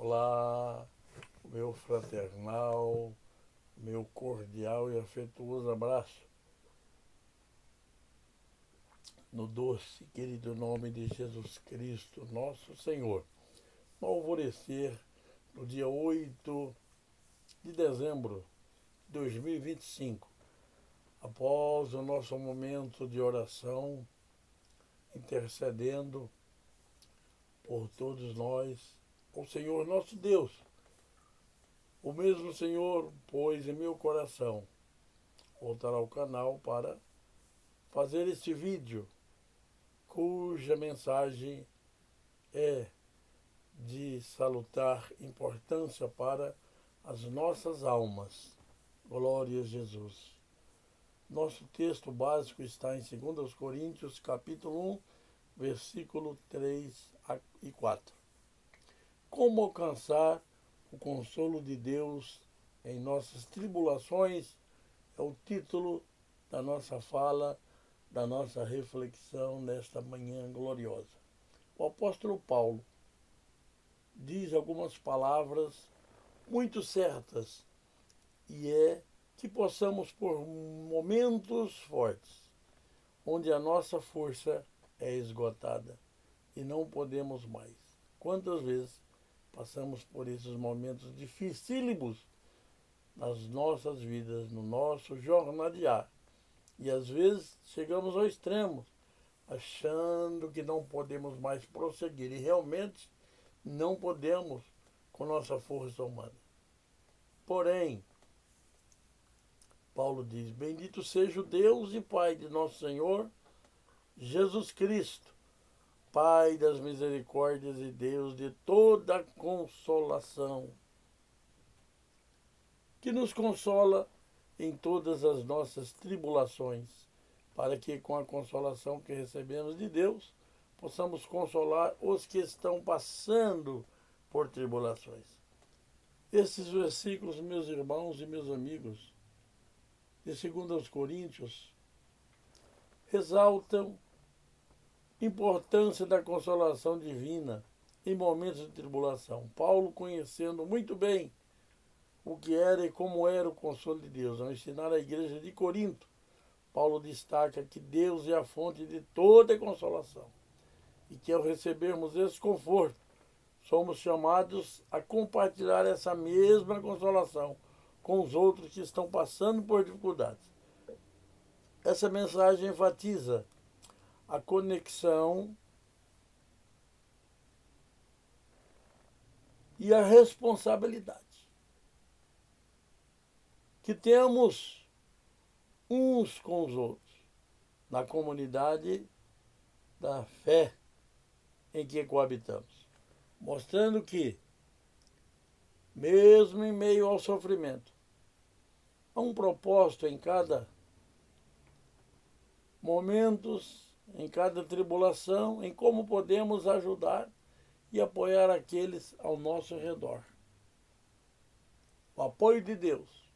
Olá, meu fraternal, meu cordial e afetuoso abraço no doce e querido nome de Jesus Cristo, nosso Senhor. No alvorecer, no dia 8 de dezembro de 2025, após o nosso momento de oração, intercedendo por todos nós, o Senhor nosso Deus. O mesmo Senhor pôs em meu coração voltar ao canal para fazer este vídeo, cuja mensagem é de salutar importância para as nossas almas. Glória a Jesus. Nosso texto básico está em 2 Coríntios, capítulo 1, versículo 3 e 4. Como alcançar o consolo de Deus em nossas tribulações é o título da nossa fala, da nossa reflexão nesta manhã gloriosa. O apóstolo Paulo diz algumas palavras muito certas, e é que possamos, por momentos fortes, onde a nossa força é esgotada e não podemos mais. Quantas vezes passamos por esses momentos dificílimos nas nossas vidas, no nosso jornadear, e às vezes chegamos ao extremo, achando que não podemos mais prosseguir, e realmente não podemos com nossa força humana. Porém, Paulo diz: bendito seja o Deus e Pai de nosso Senhor Jesus Cristo, Pai das misericórdias e Deus de toda consolação, que nos consola em todas as nossas tribulações, para que com a consolação que recebemos de Deus, possamos consolar os que estão passando por tribulações. Esses versículos, meus irmãos e meus amigos, de 2 Coríntios, ressaltam a importância da consolação divina em momentos de tribulação. Paulo, conhecendo muito bem o que era e como era o consolo de Deus, ao ensinar a igreja de Corinto, Paulo destaca que Deus é a fonte de toda consolação e que, ao recebermos esse conforto, somos chamados a compartilhar essa mesma consolação com os outros que estão passando por dificuldades. Essa mensagem enfatiza a conexão e a responsabilidade que temos uns com os outros na comunidade da fé em que coabitamos, mostrando que, mesmo em meio ao sofrimento, há um propósito em cada momento, em cada tribulação, em como podemos ajudar e apoiar aqueles ao nosso redor. O apoio de Deus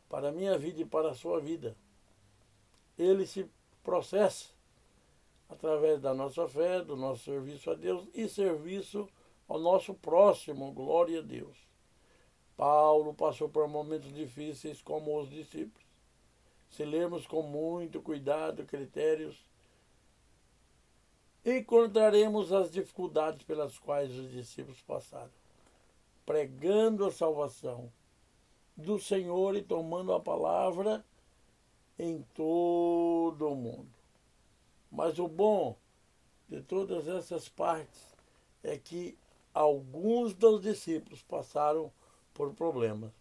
para a minha vida e para a sua vida, ele se processa através da nossa fé, do nosso serviço a Deus e serviço ao nosso próximo. Glória a Deus. Paulo passou por momentos difíceis como os discípulos. Se lermos com muito cuidado, critérios, encontraremos as dificuldades pelas quais os discípulos passaram, pregando a salvação do Senhor e tomando a palavra em todo o mundo. Mas o bom de todas essas partes é que alguns dos discípulos passaram por problemas.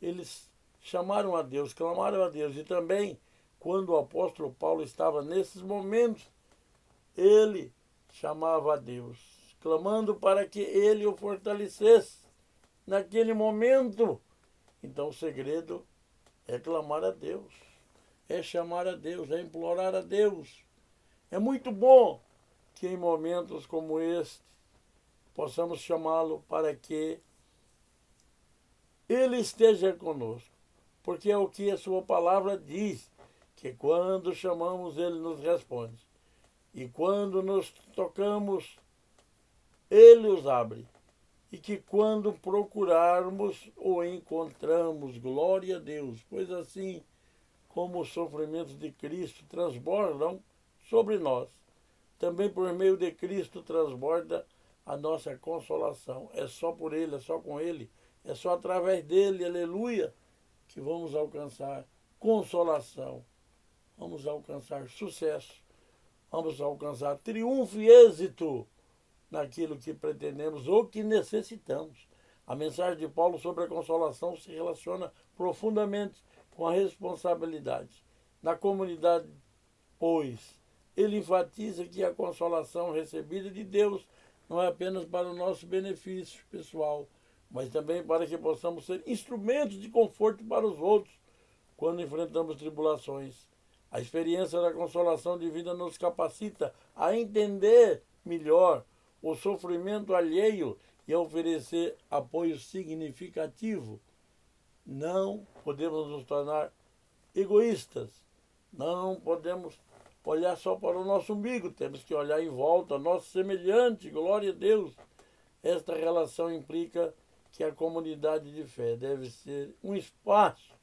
Eles chamaram a Deus, clamaram a Deus, e também, quando o apóstolo Paulo estava nesses momentos, ele chamava a Deus, clamando para que ele o fortalecesse naquele momento. Então o segredo é clamar a Deus, é chamar a Deus, é implorar a Deus. É muito bom que em momentos como este possamos chamá-lo para que ele esteja conosco, porque é o que a sua palavra diz, que quando chamamos ele nos responde, e quando nos tocamos ele os abre. e que quando procurarmos o encontramos. Glória a Deus, pois assim como os sofrimentos de Cristo transbordam sobre nós, também por meio de Cristo transborda a nossa consolação. É só por Ele, é só com Ele, é só através dele, aleluia, que vamos alcançar consolação, vamos alcançar sucesso, vamos alcançar triunfo e êxito naquilo que pretendemos ou que necessitamos. A mensagem de Paulo sobre a consolação se relaciona profundamente com a responsabilidade. Na comunidade, pois, ele enfatiza que a consolação recebida de Deus não é apenas para o nosso benefício pessoal, mas também para que possamos ser instrumentos de conforto para os outros quando enfrentamos tribulações. A experiência da consolação divina nos capacita a entender melhor o sofrimento alheio e a oferecer apoio significativo. Não podemos nos tornar egoístas. Não podemos olhar só para o nosso umbigo. Temos que olhar em volta, nosso semelhante. Glória a Deus. Esta relação implica que a comunidade de fé deve ser um espaço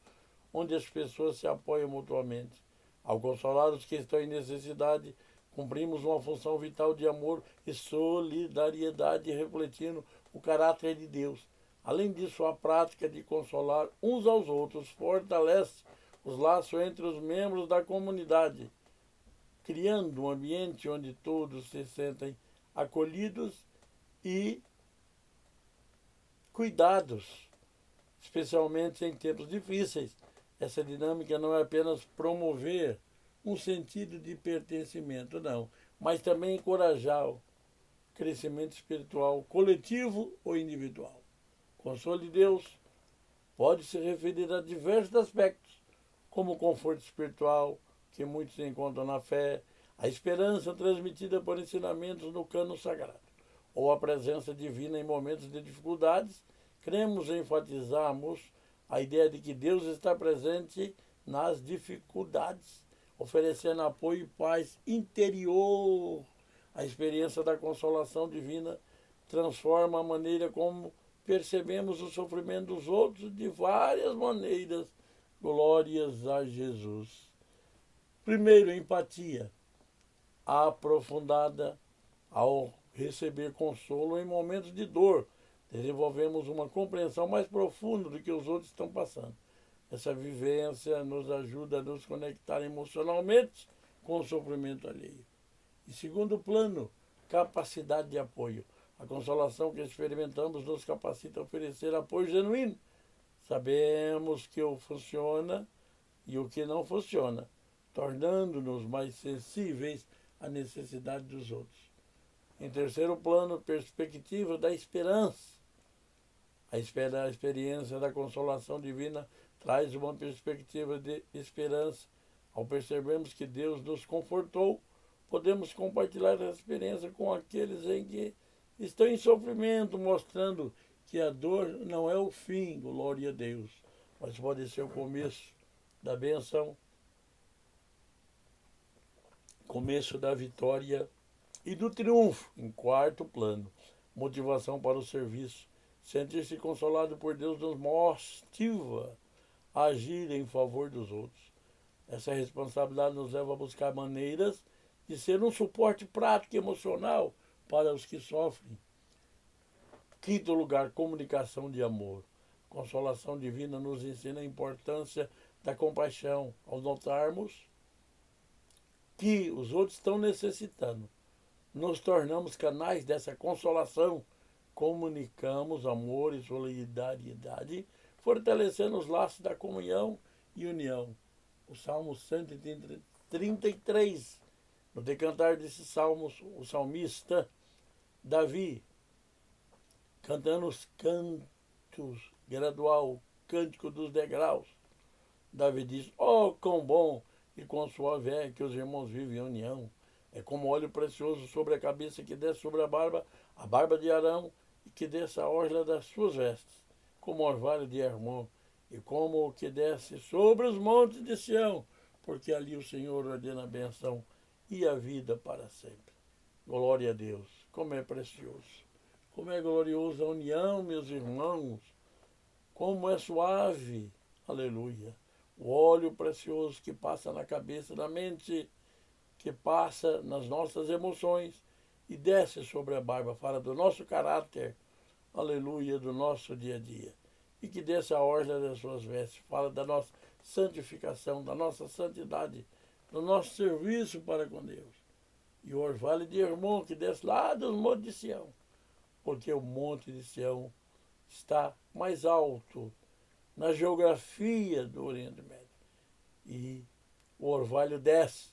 onde as pessoas se apoiam mutuamente. Ao consolar os que estão em necessidade, cumprimos uma função vital de amor e solidariedade, refletindo o caráter de Deus. Além disso, a prática de consolar uns aos outros fortalece os laços entre os membros da comunidade, criando um ambiente onde todos se sentem acolhidos e cuidados, especialmente em tempos difíceis. Essa dinâmica não é apenas promover um sentido de pertencimento, não, mas também encorajar o crescimento espiritual coletivo ou individual. Consolo de Deus pode se referir a diversos aspectos, como o conforto espiritual, que muitos encontram na fé, a esperança transmitida por ensinamentos no cânon sagrado, ou a presença divina em momentos de dificuldades. Queremos enfatizarmos a ideia de que Deus está presente nas dificuldades, oferecendo apoio e paz interior. A experiência da consolação divina transforma a maneira como percebemos o sofrimento dos outros de várias maneiras. Glórias a Jesus. Primeiro, empatia aprofundada ao receber consolo em momentos de dor. Desenvolvemos uma compreensão mais profunda do que os outros estão passando. Essa vivência nos ajuda a nos conectar emocionalmente com o sofrimento alheio. Em segundo plano, capacidade de apoio. A consolação que experimentamos nos capacita a oferecer apoio genuíno. Sabemos que o funciona e o que não funciona, tornando-nos mais sensíveis à necessidade dos outros. Em terceiro plano, perspectiva da esperança. A experiência da consolação divina traz uma perspectiva de esperança. Ao percebermos que Deus nos confortou, podemos compartilhar essa experiência com aqueles em que estão em sofrimento, mostrando que a dor não é o fim, glória a Deus, mas pode ser o começo da bênção, começo da vitória e do triunfo. Em quarto plano, motivação para o serviço. Sentir-se consolado por Deus nos motiva a agir em favor dos outros. Essa responsabilidade nos leva a buscar maneiras de ser um suporte prático e emocional para os que sofrem. Quinto lugar, comunicação de amor. Consolação divina nos ensina a importância da compaixão. Ao notarmos que os outros estão necessitando, nos tornamos canais dessa consolação. Comunicamos amor e solidariedade, fortalecendo os laços da comunhão e união. O Salmo 133, no decantar desses salmos, o salmista Davi, cantando os cantos gradual, cântico dos degraus, Davi diz: oh, quão bom e quão suave é que os irmãos vivem em união. É como óleo precioso sobre a cabeça que desce sobre a barba de Arão, e que desce a orla das suas vestes, como orvalho de Hermon, e como o que desce sobre os montes de Sião, porque ali o Senhor ordena a benção e a vida para sempre. Glória a Deus, como é precioso Como é gloriosa a união, meus irmãos. Como é suave, aleluia, o óleo precioso que passa na cabeça, na mente, que passa nas nossas emoções e desce sobre a barba, fala do nosso caráter, aleluia, do nosso dia a dia. E que desce a orla das suas vestes, fala da nossa santificação, da nossa santidade, do nosso serviço para com Deus. E o orvalho de Hermon, que desce lá dos montes de Sião, porque o monte de Sião está mais alto na geografia do Oriente Médio. E o orvalho desce.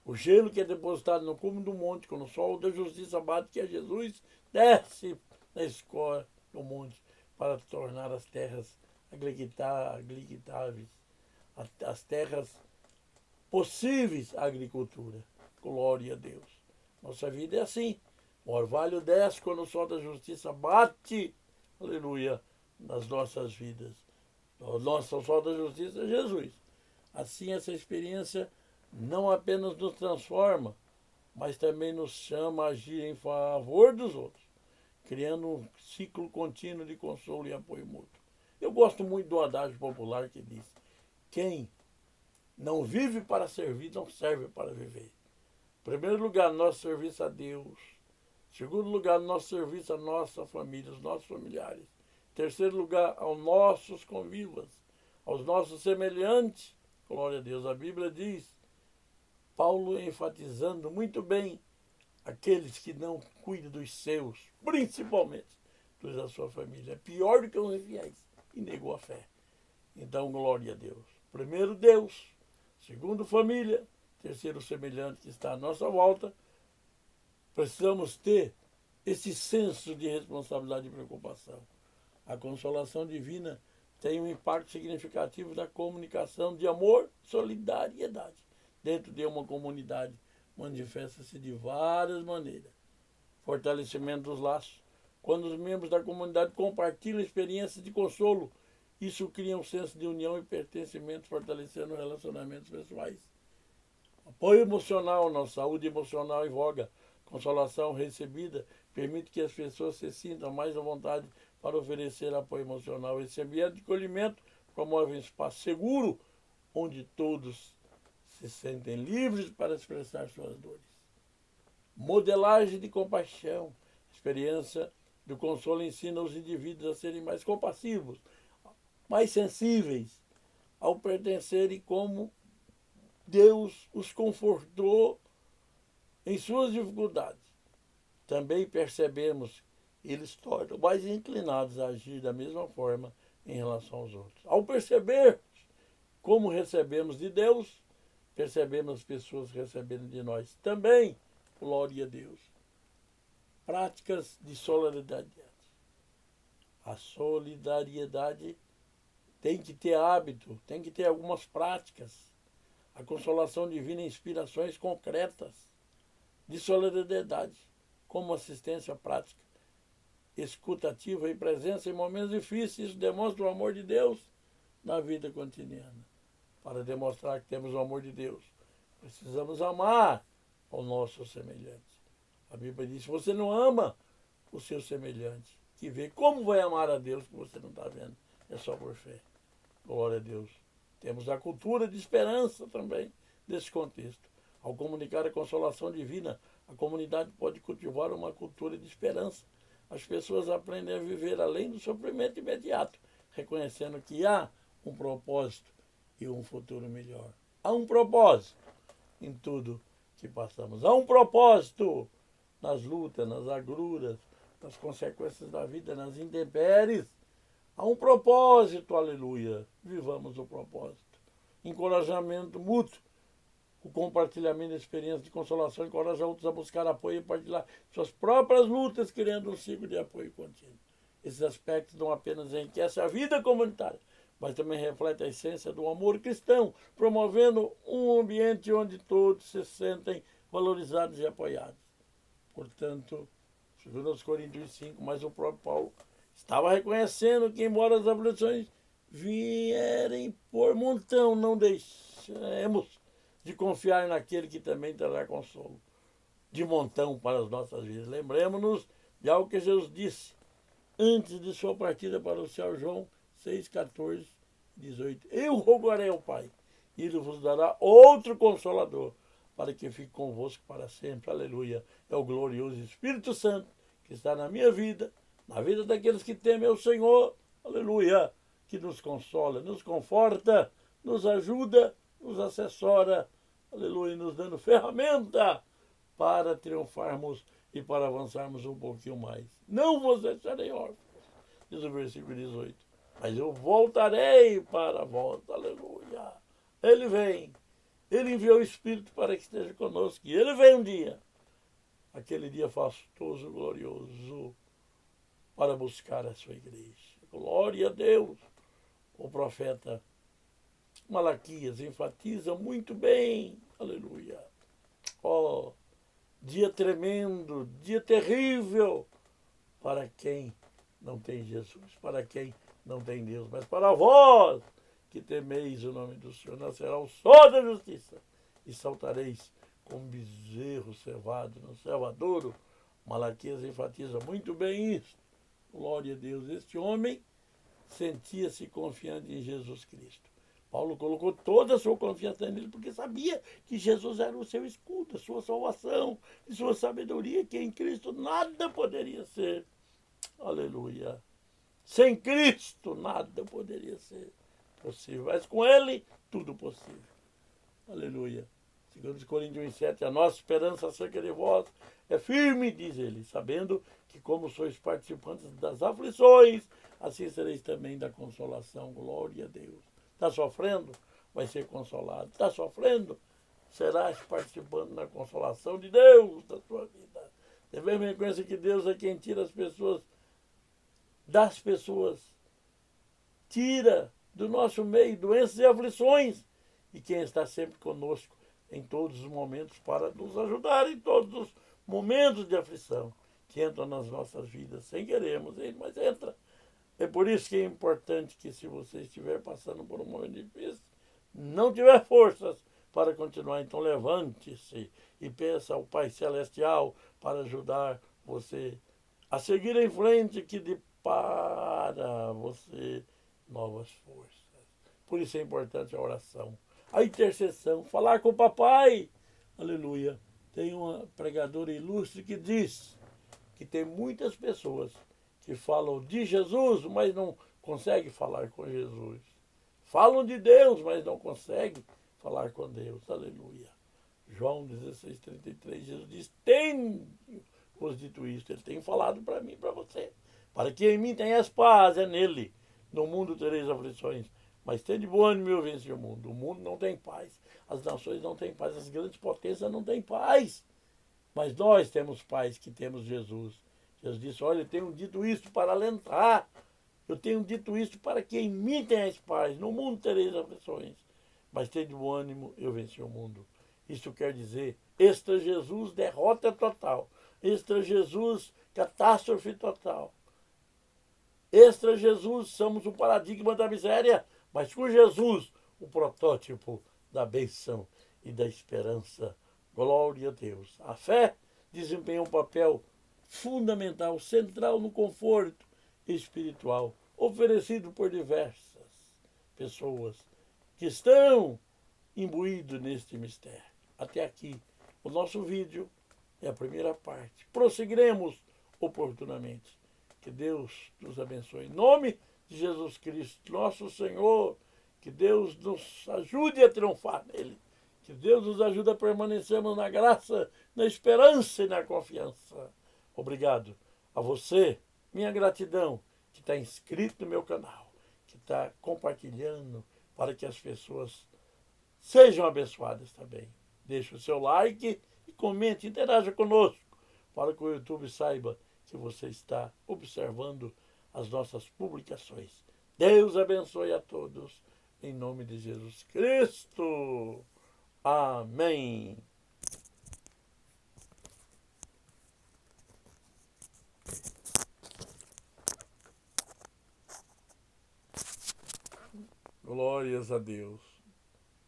O gelo que é depositado no cume do monte, quando o sol da justiça bate, que é Jesus, desce na escora do monte para tornar as terras agricultáveis, as terras possíveis à agricultura. Glória a Deus. Nossa vida é assim. O orvalho desce quando o sol da justiça bate, aleluia, nas nossas vidas. O nosso sol da justiça é Jesus. Assim, essa experiência não apenas nos transforma, mas também nos chama a agir em favor dos outros, criando um ciclo contínuo de consolo e apoio mútuo. Eu gosto muito do adágio popular que diz: quem não vive para servir, não serve para viver. Em primeiro lugar, nosso serviço a Deus. Em segundo lugar, nosso serviço à nossa família, aos nossos familiares. Em terceiro lugar, aos nossos convivas, aos nossos semelhantes. Glória a Deus. A Bíblia diz, Paulo enfatizando muito bem aqueles que não cuidam dos seus, principalmente dos da sua família. É pior do que os infiéis. E negou a fé. Então, glória a Deus. Primeiro, Deus. Segundo, família. Terceiro, semelhante que está à nossa volta. Precisamos ter esse senso de responsabilidade e preocupação. A consolação divina tem um impacto significativo na comunicação de amor e solidariedade. Dentro de uma comunidade, manifesta-se de várias maneiras. Fortalecimento dos laços. Quando os membros da comunidade compartilham experiências de consolo, isso cria um senso de união e pertencimento, fortalecendo relacionamentos pessoais. Apoio emocional, nossa saúde emocional em voga. Consolação recebida permite que as pessoas se sintam mais à vontade para oferecer apoio emocional. Esse ambiente de acolhimento promove um espaço seguro onde todos se sentem livres para expressar suas dores. Modelagem de compaixão. A experiência do consolo ensina os indivíduos a serem mais compassivos, mais sensíveis, ao pertencerem como Deus os confortou em suas dificuldades. Também percebemos que eles tornam mais inclinados a agir da mesma forma em relação aos outros. Ao perceber como recebemos de Deus, percebemos as pessoas recebendo de nós também. Glória a Deus. Práticas de solidariedade. A solidariedade tem que ter hábito, tem que ter algumas práticas. A consolação divina e inspirações concretas de solidariedade, como assistência prática, escutativa e presença em momentos difíceis. Isso demonstra o amor de Deus na vida cotidiana. Para demonstrar que temos o amor de Deus, precisamos amar o nosso semelhante. A Bíblia diz, se você não ama o seu semelhante, que vê, como vai amar a Deus que você não está vendo? É só por fé. Glória a Deus. Temos a cultura de esperança também nesse contexto. Ao comunicar a consolação divina, a comunidade pode cultivar uma cultura de esperança. As pessoas aprendem a viver além do sofrimento imediato, reconhecendo que há um propósito e um futuro melhor. Há um propósito em tudo que passamos. Há um propósito nas lutas, nas agruras, nas consequências da vida, nas intempéries. Há um propósito, aleluia. Vivamos o propósito. Encorajamento mútuo. O compartilhamento de experiências de consolação encoraja outros a buscar apoio e partilhar suas próprias lutas, criando um ciclo de apoio contínuo. Esses aspectos não apenas enriquecem a vida comunitária, mas também refletem a essência do amor cristão, promovendo um ambiente onde todos se sentem valorizados e apoiados. Portanto, segundo aos Coríntios 5, mas o próprio Paulo estava reconhecendo que, embora as aflições vierem por montão, não deixemos de confiar naquele que também trará consolo de montão para as nossas vidas. Lembremos-nos de algo que Jesus disse antes de sua partida para o céu, João 6, 14, 18. Eu rogarei ao Pai, e Ele vos dará outro Consolador, para que fique convosco para sempre. Aleluia. É o glorioso Espírito Santo que está na minha vida, na vida daqueles que temem ao Senhor. Aleluia. Que nos consola, nos conforta, nos ajuda, nos assessora. Aleluia. Nos dando ferramenta para triunfarmos e para avançarmos um pouquinho mais. Não vos deixarei órfãos, diz o versículo 18. Mas eu voltarei para vós. Aleluia. Ele vem. Ele enviou o Espírito para que esteja conosco. E ele vem um dia, aquele dia fastoso, glorioso, para buscar a sua igreja. Glória a Deus. O profeta Malaquias enfatiza muito bem. Aleluia. Oh, dia tremendo, dia terrível para quem não tem Jesus, para quem não tem Deus. Mas para vós que temeis o nome do Senhor, nascerá o sol da justiça e saltareis como bezerro cevado no cevadouro. Malaquias enfatiza muito bem isso. Glória a Deus. Este homem sentia-se confiante em Jesus Cristo. Paulo colocou toda a sua confiança nele porque sabia que Jesus era o seu escudo, a sua salvação, a sua sabedoria, que em Cristo nada poderia ser. Aleluia. Sem Cristo nada poderia ser possível, mas com Ele tudo possível. Aleluia. 2 Coríntios 7, a nossa esperança acerca de vós é firme, diz ele, sabendo que como sois participantes das aflições, assim sereis também da consolação. Glória a Deus. Está sofrendo? Vai ser consolado. Está sofrendo? Serás participando na consolação de Deus da sua vida. Devemos reconhecer que Deus é quem tira as pessoas das pessoas, tira do nosso meio doenças e aflições, e quem está sempre conosco em todos os momentos para nos ajudar em todos os momentos de aflição que entram nas nossas vidas, sem querermos, mas entra. É por isso que é importante que, se você estiver passando por um momento difícil, não tiver forças para continuar, então levante-se e peça ao Pai Celestial para ajudar você a seguir em frente, que dê para você novas forças. Por isso é importante a oração, a intercessão, falar com o papai. Aleluia. Tem uma pregadora ilustre que diz que tem muitas pessoas que falam de Jesus, mas não conseguem falar com Jesus. Falam de Deus, mas não conseguem falar com Deus. Aleluia. João 16:33, Jesus diz: tenho-vos dito isto. Ele tem falado para mim e para você. Para que em mim tenhas paz, é nele. No mundo tereis aflições, mas tende bom ânimo, eu venci o mundo. O mundo não tem paz. As nações não têm paz. As grandes potências não têm paz. Mas nós temos paz, que temos Jesus. Jesus disse: olha, eu tenho dito isso para alentar. Eu tenho dito isso para que em mim tenhas paz. No mundo tereis aflições, mas tende bom ânimo, eu venci o mundo. Isso quer dizer, extra Jesus, derrota total. Extra Jesus, catástrofe total. Extra Jesus, somos o paradigma da miséria, mas com Jesus, o protótipo da bênção e da esperança. Glória a Deus. A fé desempenha um papel fundamental, central no conforto espiritual oferecido por diversas pessoas que estão imbuídos neste mistério. Até aqui, o nosso vídeo é a primeira parte. Prosseguiremos oportunamente. Que Deus nos abençoe. Em nome de Jesus Cristo, nosso Senhor, que Deus nos ajude a triunfar nele. Que Deus nos ajude a permanecermos na graça, na esperança e na confiança. Obrigado a você, minha gratidão, que está inscrito no meu canal, que está compartilhando para que as pessoas sejam abençoadas também. Deixe o seu like e comente, interaja conosco, para que o YouTube saiba que você está observando as nossas publicações. Deus abençoe a todos, em nome de Jesus Cristo. Amém. Glórias a Deus.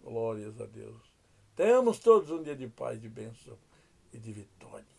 Glórias a Deus. Tenhamos todos um dia de paz, de bênção e de vitória.